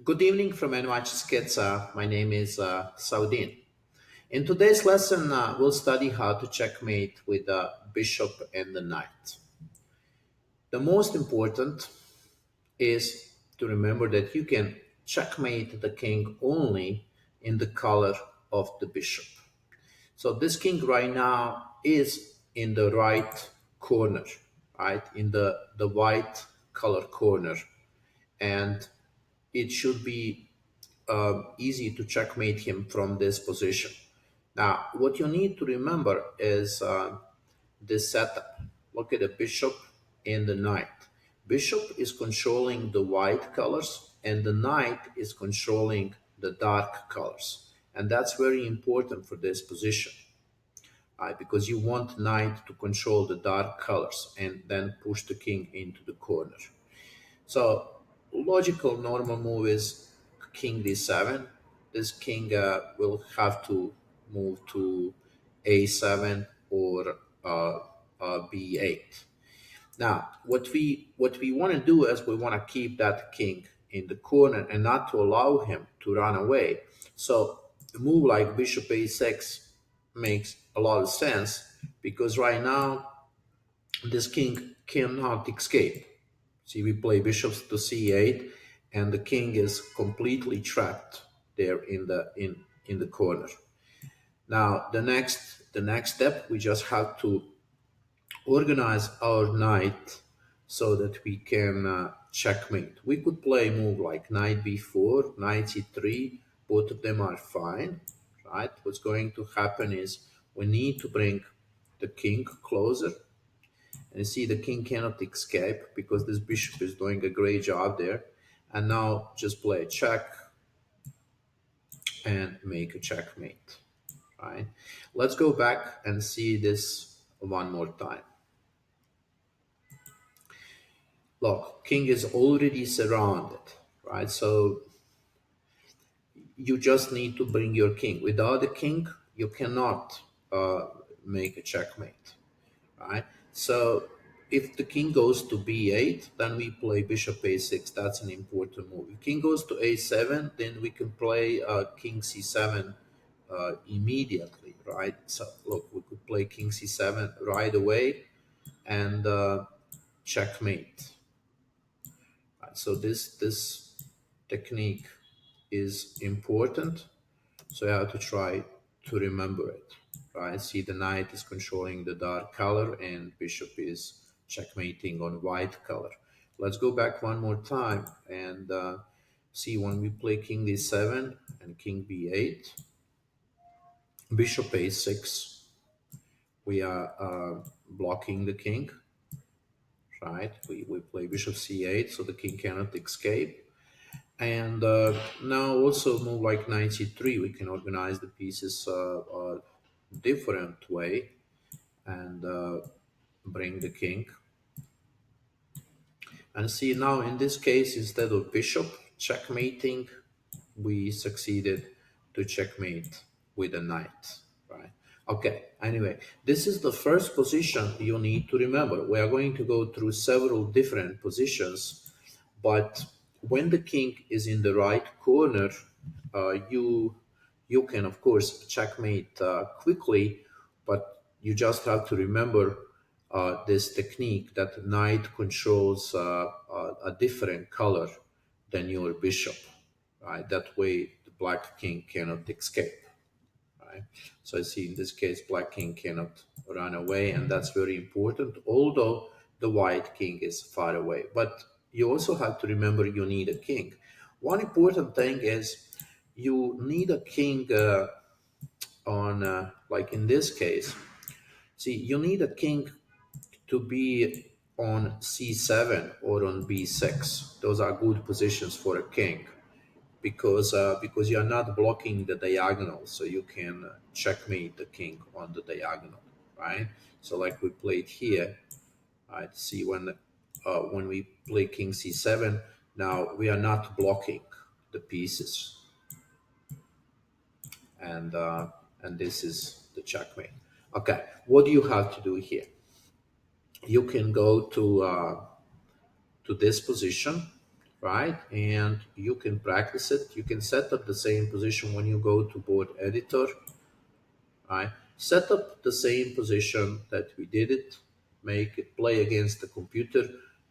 Good evening from NYChessKids. My name is Saudin. In today's lesson, we'll study how to checkmate with the bishop and the knight. The most important is to remember that you can checkmate the king only in the color of the bishop. So this king right now is in the right corner, right? In the white color corner. And it should be easy to checkmate him from this position. Now, what you need to remember is this setup. Look at the bishop and the knight. Bishop is controlling the white colors, and the knight is controlling the dark colors. And that's very important for this position, right? Because you want knight to control the dark colors and then push the king into the corner. So logical normal move is king d7. This king will have to move to a7 or b8. Now, what we want to do is we want to keep that king in the corner and not to allow him to run away. So a move like bishop a6 makes a lot of sense because right now this king cannot escape. See, we play bishops to c8, and the king is completely trapped there in the corner. Now, the next step, we just have to organize our knight so that we can checkmate. We could play a move like knight b4, knight c3. Both of them are fine, right? What's going to happen is we need to bring the king closer. And you see the king cannot escape because this bishop is doing a great job there. And now just play a check and make a checkmate, right? Let's go back and see this one more time. Look, king is already surrounded, right? So you just need to bring your king. Without the king, you cannot make a checkmate, right? So if the king goes to b8, then we play bishop a6. That's an important move. If king goes to a7, then we can play king c7 immediately, right? So look, we could play king c7 right away and checkmate. Right, so this technique is important. So you have to try to remember it, right? See, the knight is controlling the dark color and bishop is checkmating on white color. Let's go back one more time and see when we play king d7 and king b8, bishop a6, we are blocking the king, right? We play bishop c8 so the king cannot escape. And now also move like knight c3, we can organize the pieces different way and bring the king. And see, now in this case, instead of bishop checkmating, we succeeded to checkmate with a knight, right? Okay, anyway, this is the first position you need to remember. We are going to go through several different positions, but when the king is in the right corner, you can of course checkmate quickly, but you just have to remember this technique that knight controls a different color than your bishop, right? That way the black king cannot escape, right? So I see in this case black king cannot run away, and that's very important, although the white king is far away. But you also have to remember you need a king. One important thing is you need a king on like in this case. See, you need a king to be on c7 or on b6. Those are good positions for a king because you are not blocking the diagonal, so you can checkmate the king on the diagonal, right? So like we played here, right? See, when we play king c7, now we are not blocking the pieces, and this is the checkmate. Okay, what do you have to do here? You can go to this position, right? And you can practice it. You can set up the same position when you go to board editor, right? Set up the same position that we did it, make it play against the computer,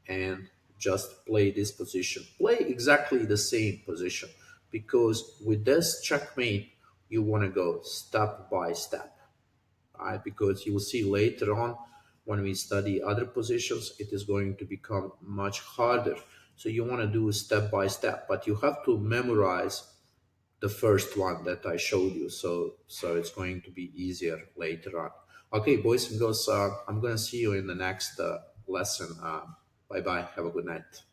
and just play this position. Play exactly the same position, because with this checkmate, you want to go step by step, right? Because you will see later on when we study other positions, it is going to become much harder. So you want to do step by step, but you have to memorize the first one that I showed you. So it's going to be easier later on. Okay, boys and girls, I'm going to see you in the next lesson. Bye bye. Have a good night.